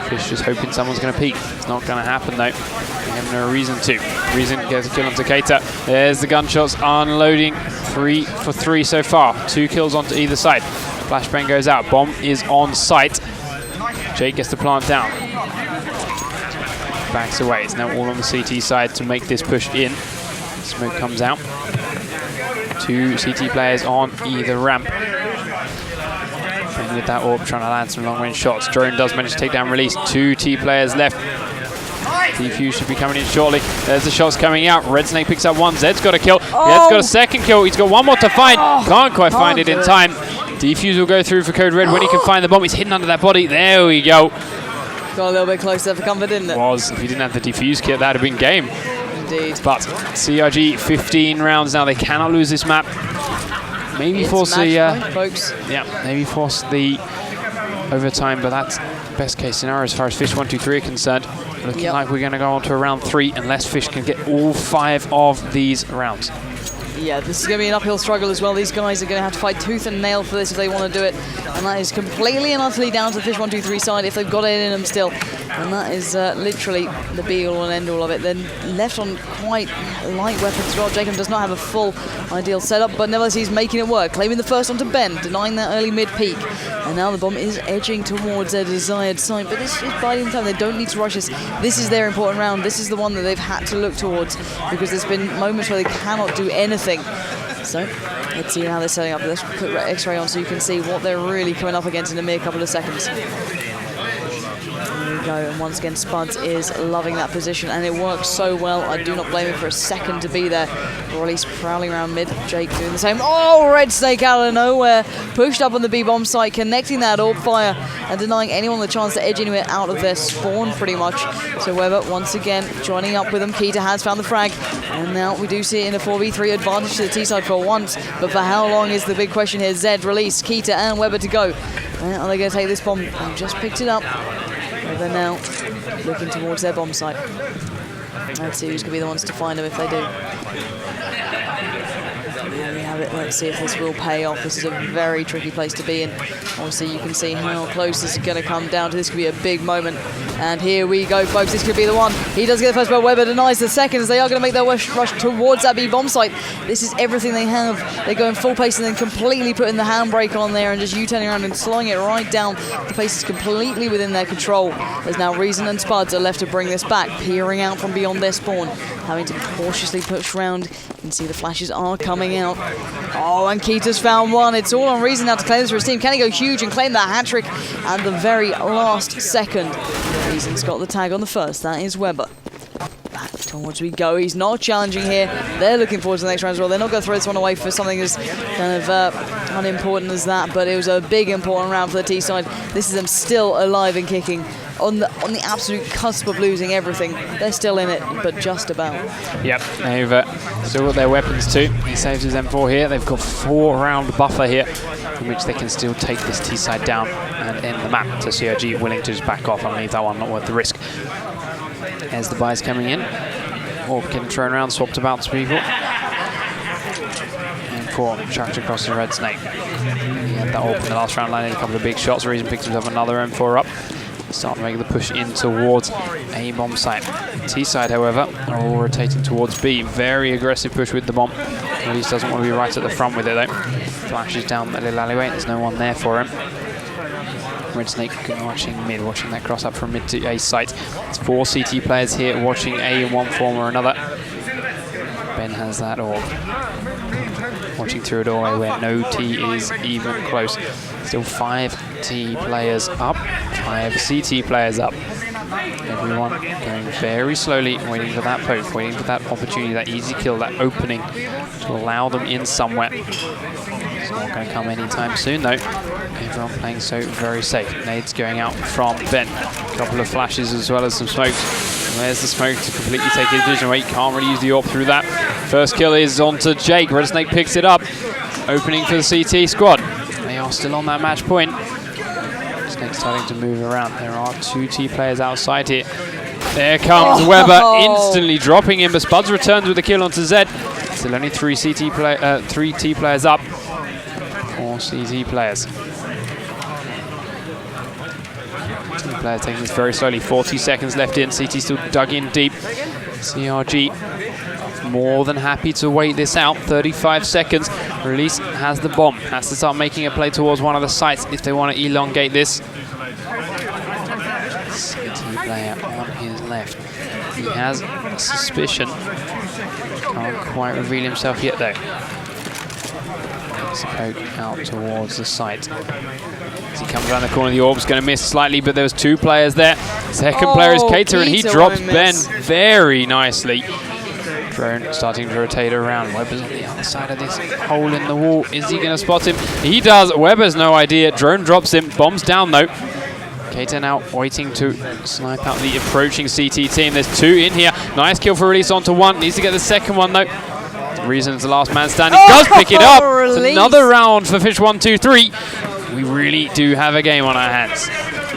Fish just hoping someone's going to peek. It's not going to happen though. They have no reason to. Reason gets a kill onto Keita. There's the gunshots unloading. 3 for 3 so far. 2 kills onto either side. Flashbang goes out. Bomb is on site. Jake gets the plant down. Backs away. It's now all on the CT side to make this push in. Smoke comes out. 2 CT players on either ramp. And with that AWP trying to land some long-range shots. Drone does manage to take down release. 2 T players left. Defuse should be coming in shortly. There's the shots coming out. Red Snake picks up 1. Zed's got a kill. Oh. Zed's got a second kill. He's got 1 more to find. Can't quite find it in time. Defuse will go through for Code Red when he can find the bomb. He's hidden under that body. There we go. Got a little bit closer for comfort, didn't it? Was. If he didn't have the defuse kit, that would have been game. Indeed. But CRG 15 rounds now. They cannot lose this map. Maybe it's force the folks. Yeah, maybe force the overtime, but that's best case scenario as far as fish123 are concerned. Looking like we're going to go on to a round 3 unless Fish can get all 5 of these rounds. Yeah, this is going to be an uphill struggle as well. These guys are going to have to fight tooth and nail for this if they want to do it. And that is completely and utterly down to the fish123 side if they've got it in them still. And that is literally the be-all and end-all of it. They're left on quite light weapons as well. Jacob does not have a full ideal setup, but nevertheless he's making it work. Claiming the first onto Ben, denying that early mid-peak. And now the bomb is edging towards their desired site, but this is biding time. They don't need to rush this. This is their important round. This is the one that they've had to look towards because there's been moments where they cannot do anything. So let's see how they're setting up. Let's put X-ray on so you can see what they're really coming up against in a mere couple of seconds. There we go, and once again Spuds is loving that position and it works so well. I do not blame him for a second to be there, or at least prowling around mid. Jake doing the same. Oh, Red Snake out of nowhere, pushed up on the B-bomb site, connecting that orb fire and denying anyone the chance to edge anywhere out of their spawn pretty much. So Weber once again joining up with them. Keita has found the frag and now we do see it in a 4v3 advantage to the T side for once, but for how long is the big question here. Zed release, Keita and Weber to go. Are they going to take this bomb? They just picked it up. They're now looking towards their bomb site. Let's see who's going to be the ones to find them if they do. There we have it. Let's see if this will pay off. This is a very tricky place to be in. Obviously, you can see how close this is going to come down to. This could be a big moment. And here we go, folks. This could be the one. He does get the first, but Weber denies the second as they are going to make their rush towards that B-bomb site. This is everything they have. They go in full pace and then completely putting the handbrake on there and just U-turning around and slowing it right down. The pace is completely within their control. There's now Reason and Spuds are left to bring this back, peering out from beyond their spawn, having to cautiously push round. You can see the flashes are coming out. Oh, and Keita's found one. It's all on Reason now to claim this for his team. Can he go huge and claim that hat-trick at the very last second? Reason's got the tag on the first. That is Weber. Back towards we go. He's not challenging here. They're looking forward to the next round as well. They're not going to throw this one away for something as kind of unimportant as that, but it was a big important round for the T side. This is them still alive and kicking. On the absolute cusp of losing everything. They're still in it, but just about. Yep, they've still got their weapons too. He saves his M4 here. They've got 4-round buffer here, in which they can still take this T side down and end the map. So CRG willing to just back off and leave that one, not worth the risk. As the buys coming in, Orb getting thrown around, swapped about to people. And 4 chucked across the Red Snake. He had that Orb in the last round, landing a couple of big shots. Reason picks himself another M4 up. Starting to make the push in towards A bomb site. T side, however, are all rotating towards B. Very aggressive push with the bomb. At least doesn't want to be right at the front with it though. Flashes down that little alleyway. There's no one there for him. Red Snake watching mid, watching that cross up from mid to A site. It's 4 CT players here watching A in one form or another. Ben has that orb. Watching through a doorway where no T is even close. Still 5 T players up, 5 CT players up. Everyone going very slowly, waiting for that poke, waiting for that opportunity, that easy kill, that opening to allow them in somewhere. It's not going to come anytime soon though. Everyone playing so very safe. Nades going out from Ben. A couple of flashes as well as some smoke. There's the smoke to completely take his vision away. Can't really use the AWP through that. First kill is onto Jake. Red Snake picks it up. Opening for the CT squad. They are still on that match point. Snake's starting to move around. There are 2 T players outside here. There comes Weber, instantly dropping him, but Spuds returns with a kill onto Zed. Still only 3 T players up. 4 CT players. T players taking this very slowly. 40 seconds left in. CT still dug in deep. CRG more than happy to wait this out. 35 seconds. Release has the bomb. Has to start making a play towards one of the sites if they want to elongate this. CT player on his left. He has a suspicion. Can't quite reveal himself yet though. Makes a poke out towards the site. As he comes around the corner, the orb's going to miss slightly, but there's 2 players there. Second player is Keita, and he drops Ben very nicely. Drone starting to rotate around. Weber's on the other side of this hole in the wall. Is he going to spot him? He does. Weber's no idea. Drone drops him. Bombs down though. Keita now waiting to snipe out the approaching CT team. There's 2 in here. Nice kill for Release onto 1. Needs to get the second one though. Reason's the last man standing. Does pick it up. It's another round for fish123. We really do have a game on our hands.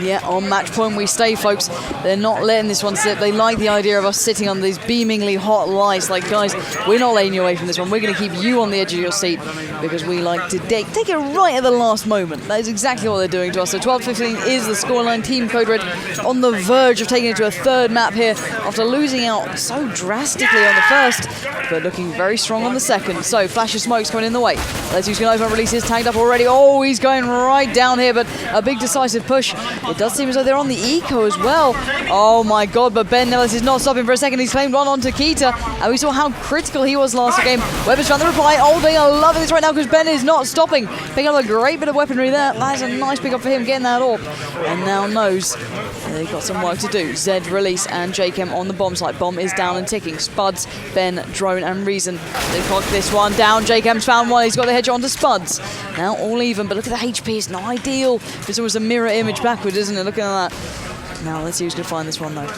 Yeah, on match point we stay, folks. They're not letting this one slip. They like the idea of us sitting on these beamingly hot lights. Like, guys, we're not letting you away from this one. We're going to keep you on the edge of your seat because we like to take it right at the last moment. That is exactly what they're doing to us. So 12-15 is the scoreline. Team Code Red on the verge of taking it to a third map here after losing out so drastically on the first, but looking very strong on the second. So Flash of Smoke's coming in the way. Let's use going over, releases tagged up already. Oh, he's going right down here, but a big decisive push. It does seem as though they're on the eco as well. Oh my god, but Ben Nellis is not stopping for a second. He's claimed one onto Keita, and we saw how critical he was last game. Weber's trying to reply. Oh, they are loving this right now because Ben is not stopping. Picking up a great bit of weaponry there. That's a nice pickup for him, getting that orb. And now knows they've got some work to do. Zed, Release, and JChem on the bomb site. Bomb is down and ticking. Spuds, Ben, Drone, and Reason. They clock this one down. JChem's found one. He's got the headshot onto Spuds. Now all even, but look at the HP. It's not ideal. This was a mirror image backwards, isn't it? Looking at that. Now let's see who's going to find this one, though.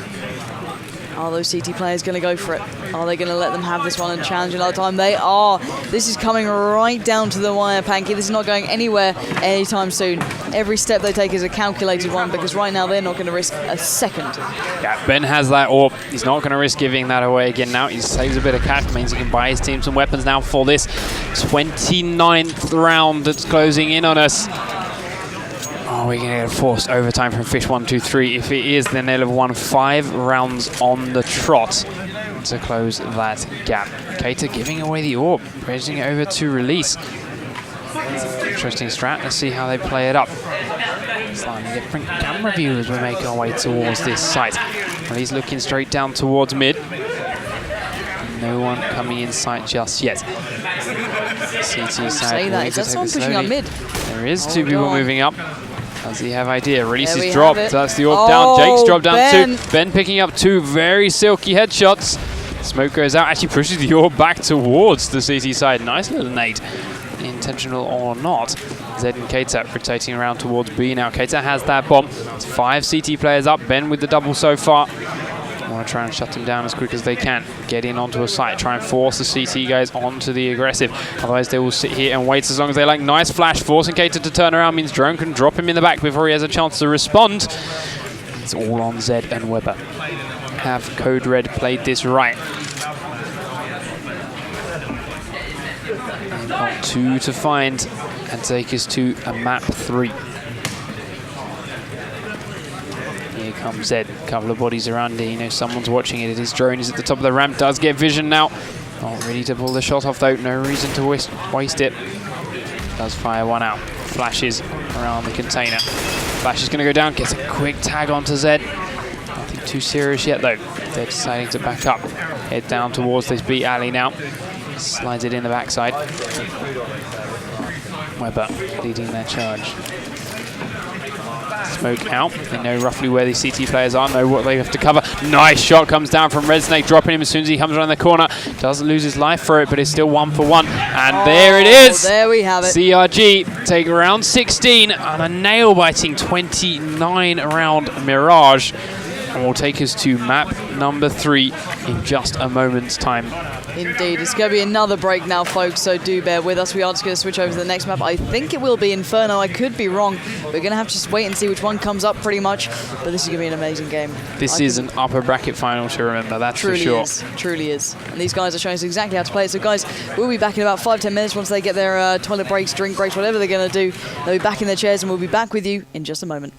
Are those CT players going to go for it? Are they going to let them have this one and challenge another time? They are. This is coming right down to the wire, Panky. This is not going anywhere anytime soon. Every step they take is a calculated one because right now they're not going to risk a second. Yeah, Ben has that orb. He's not going to risk giving that away again now. He saves a bit of cash, means he can buy his team some weapons now for this 29th round that's closing in on us. Oh, we're going to get a forced overtime from fish123. If it is, then they'll have won 5 rounds on the trot to close that gap. Keita giving away the orb, bridging it over to Release. Interesting strat. Let's see how they play it up. Slightly different camera view as we make our way towards this site. Well, he's looking straight down towards mid. No one coming in sight just yet. CT side. Say that. Is that someone pushing up mid? There is 2 people moving up. Does he have idea? Release is dropped. That's the orb down. Jake's dropped down too. Ben picking up 2 very silky headshots. Smoke goes out. Actually pushes the orb back towards the CT side. Nice little nade. Intentional or not. Zed and Keita rotating around towards B now. Keita has that bomb. It's 5 CT players up. Ben with the double so far. Want to try and shut them down as quick as they can. Get in onto a site. Try and force the CT guys onto the aggressive. Otherwise they will sit here and wait as long as they like. Nice flash. Forcing Keita to turn around means Drone can drop him in the back before he has a chance to respond. It's all on Zed and Weber. Have Code Red played this right? They've got 2 to find and take us to a map 3. Here comes Zed. A couple of bodies around here. You know someone's watching it. His drone is at the top of the ramp. Does get vision now. Not ready to pull the shot off though. No reason to waste it. Does fire one out. Flashes around the container. Flash is going to go down. Gets a quick tag onto Zed. Nothing too serious yet though. They're deciding to back up. Head down towards this B alley now. Slides it in the backside. Weber leading their charge. Smoke out. They know roughly where these CT players are, know what they have to cover. Nice shot comes down from Red Snake, dropping him as soon as he comes around the corner. Doesn't lose his life for it, but it's still 1 for 1. And there it is! There we have it. CRG take round 16 on a nail-biting 29 round Mirage. And will take us to map number 3 in just a moment's time. Indeed, it's going to be another break now, folks, so do bear with us. We are just going to switch over to the next map. I think it will be Inferno. I could be wrong. We're going to have to just wait and see which one comes up pretty much. But this is going to be an amazing game. This is an upper bracket final to remember, that's for sure. Truly is. And these guys are showing us exactly how to play it. So, guys, we'll be back in about 5-10 minutes once they get their toilet breaks, drink breaks, whatever they're going to do. They'll be back in their chairs and we'll be back with you in just a moment.